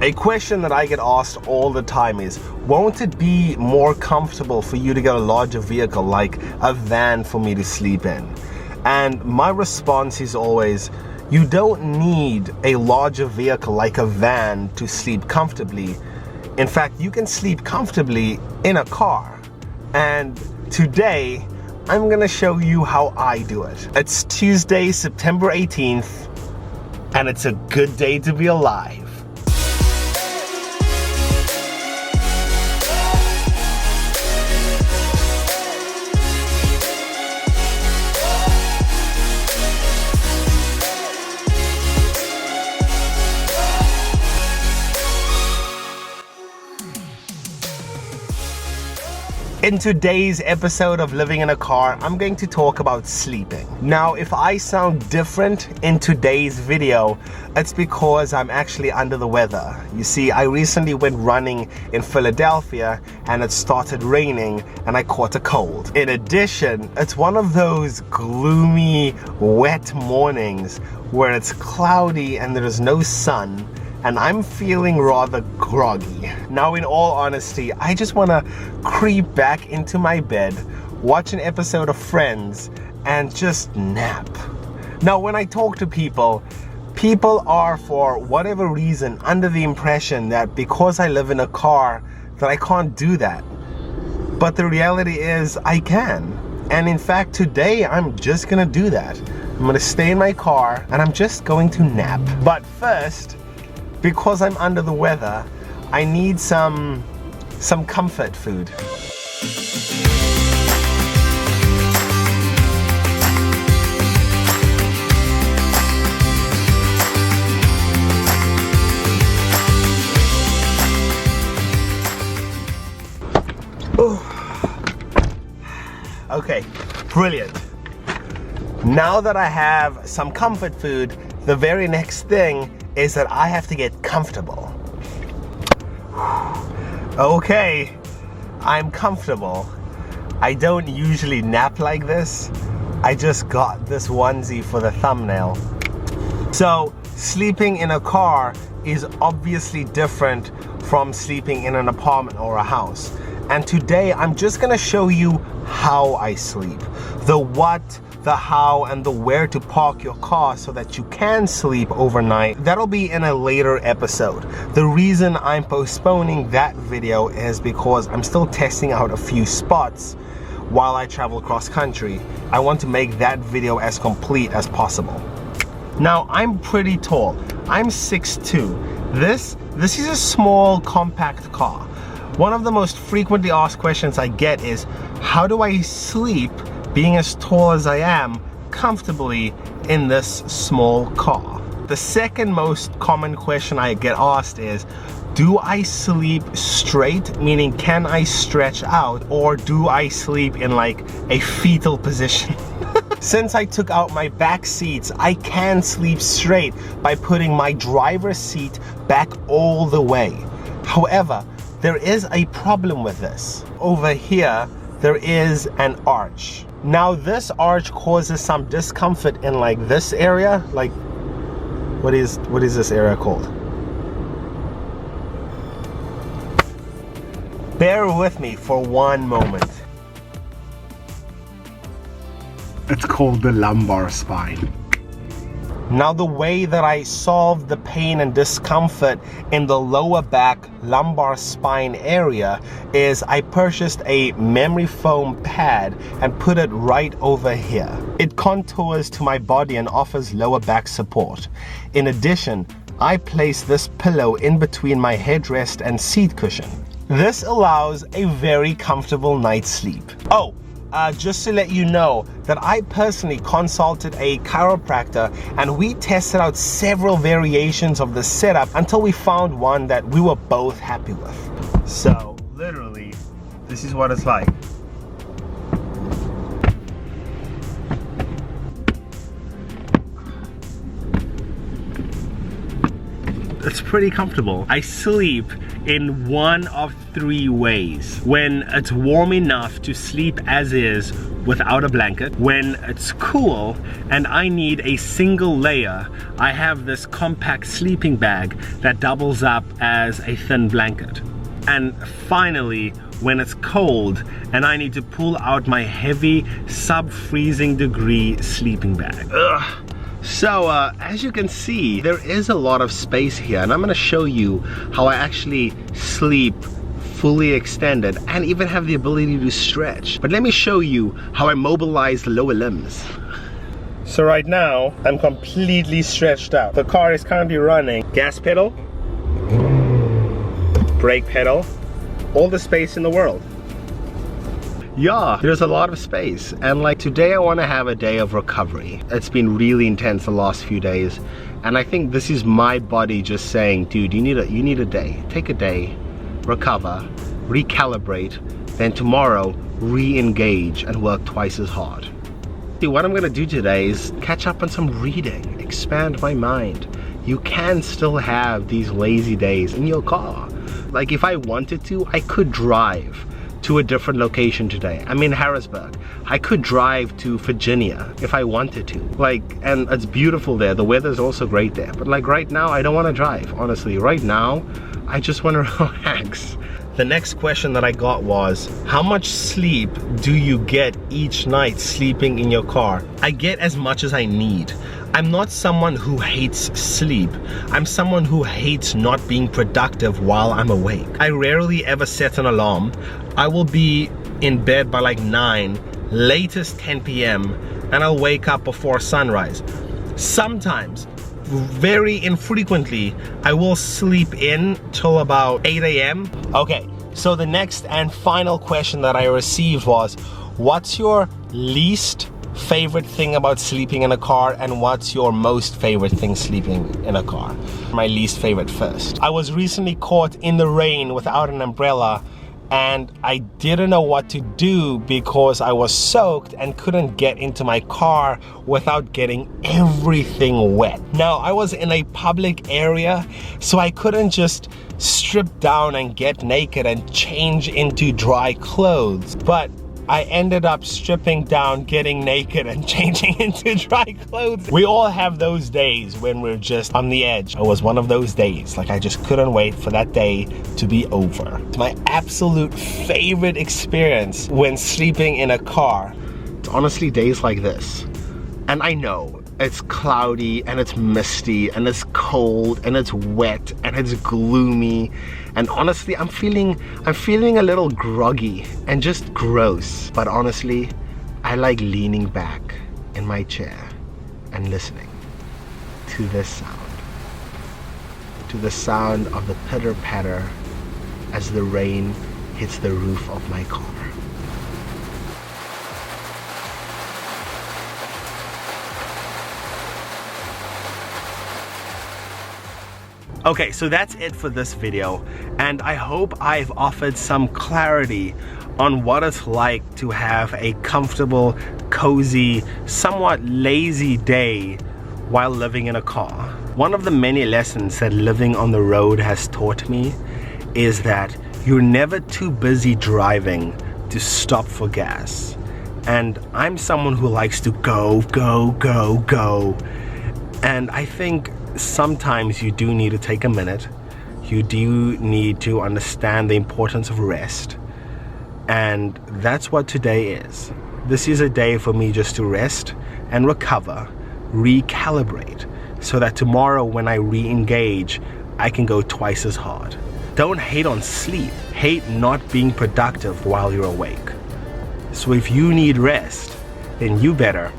A question that I get asked all the time is, won't it be more comfortable for you to get a larger vehicle like a van for me to sleep in? And my response is always, you don't need a larger vehicle like a van to sleep comfortably. In fact, you can sleep comfortably in a car. And today, I'm gonna show you how I do it. It's Tuesday, September 18th, and it's a good day to be alive. In today's episode of Living in a Car, I'm going to talk about sleeping. Now, if I sound different in today's video, it's because I'm actually under the weather. You see, I recently went running in Philadelphia and it started raining and I caught a cold. In addition, it's one of those gloomy, wet mornings where it's cloudy and there is no sun, and I'm feeling rather groggy. Now, in all honesty, I just want to creep back into my bed, watch an episode of Friends, and just nap. Now, when I talk to people are, for whatever reason, under the impression that because I live in a car, that I can't do that. But the reality is, I can. And in fact, today, I'm just gonna do that. I'm gonna stay in my car, and I'm just going to nap. But first, because I'm under the weather, I need some comfort food. Ooh. Okay, brilliant. Now that I have some comfort food, the very next thing is that I have to get comfortable. Okay, I'm comfortable. I don't usually nap like this. I just got this onesie for the thumbnail. So, sleeping in a car is obviously different from sleeping in an apartment or a house. And today, I'm just gonna show you how I sleep. The what, the how, and the where to park your car so that you can sleep overnight. That'll be in a later episode. The reason I'm postponing that video is because I'm still testing out a few spots while I travel cross country. I want to make that video as complete as possible. Now, I'm pretty tall. I'm 6'2". This is a small, compact car. One of the most frequently asked questions I get is, how do I sleep, being as tall as I am, comfortably in this small car? The second most common question I get asked is, do I sleep straight, meaning can I stretch out, or do I sleep in like a fetal position? Since I took out my back seats, I can sleep straight by putting my driver's seat back all the way. However, there is a problem with this. Over here, there is an arch. Now, this arch causes some discomfort in like this area. Like, what is this area called? Bear with me for one moment. It's called the lumbar spine. Now, the way that I solve the pain and discomfort in the lower back lumbar spine area is I purchased a memory foam pad and put it right over here. It contours to my body and offers lower back support. In addition, I place this pillow in between my headrest and seat cushion. This allows a very comfortable night's sleep. Oh, just to let you know that I personally consulted a chiropractor and we tested out several variations of the setup until we found one that we were both happy with. So, literally, this is what it's like. It's pretty comfortable. I sleep in one of three ways. When it's warm enough to sleep as is without a blanket, when it's cool and I need a single layer, I have this compact sleeping bag that doubles up as a thin blanket. And finally, when it's cold and I need to pull out my heavy sub-freezing degree sleeping bag. So as you can see, there is a lot of space here, and I'm gonna show you how I actually sleep fully extended and even have the ability to stretch. But let me show you how I mobilize the lower limbs. So right now, I'm completely stretched out. The car is currently running gas pedal, brake pedal, all the space in the world. Yeah, there's a lot of space, and like today I want to have a day of recovery. It's been really intense the last few days, and I think this is my body just saying, dude, you need a day. Take a day, recover, recalibrate, then tomorrow re-engage and work twice as hard. See, what I'm gonna do today is catch up on some reading, expand my mind. You can still have these lazy days in your car. Like if I wanted to, I could drive to a different location today. I'm in Harrisburg. I could drive to Virginia if I wanted to. Like, and it's beautiful there. The weather's also great there. But like right now, I don't want to drive, honestly. Right now, I just want to relax. The next question that I got was, how much sleep do you get each night sleeping in your car? I get as much as I need. I'm not someone who hates sleep. I'm someone who hates not being productive while I'm awake. I rarely ever set an alarm. I will be in bed by like 9, latest 10 p.m. and I'll wake up before sunrise. Sometimes, very infrequently, I will sleep in till about 8 a.m. Okay, so the next and final question that I received was, what's your least favorite thing about sleeping in a car, and what's your most favorite thing sleeping in a car? My least favorite first. I was recently caught in the rain without an umbrella, and I didn't know what to do because I was soaked and couldn't get into my car without getting everything wet. Now, I was in a public area, so I couldn't just strip down and get naked and change into dry clothes, but I ended up stripping down, getting naked, and changing into dry clothes. We all have those days when we're just on the edge. It was one of those days. Like, I just couldn't wait for that day to be over. It's my absolute favorite experience when sleeping in a car. It's honestly days like this. And I know it's cloudy and it's misty and it's cold and it's wet and it's gloomy, and honestly I'm feeling a little groggy and just gross. But honestly, I like leaning back in my chair and listening to this sound, to the sound of the pitter patter as the rain hits the roof of my car. Okay, so that's it for this video, and I hope I've offered some clarity on what it's like to have a comfortable, cozy, somewhat lazy day while living in a car. One of the many lessons that living on the road has taught me is that you're never too busy driving to stop for gas. And I'm someone who likes to go, go, go, go. And I think sometimes you do need to take a minute. You do need to understand the importance of rest. And that's what today is. This is a day for me just to rest and recover, recalibrate, so that tomorrow when I re-engage, I can go twice as hard. Don't hate on sleep. Hate not being productive while you're awake. So if you need rest, then you better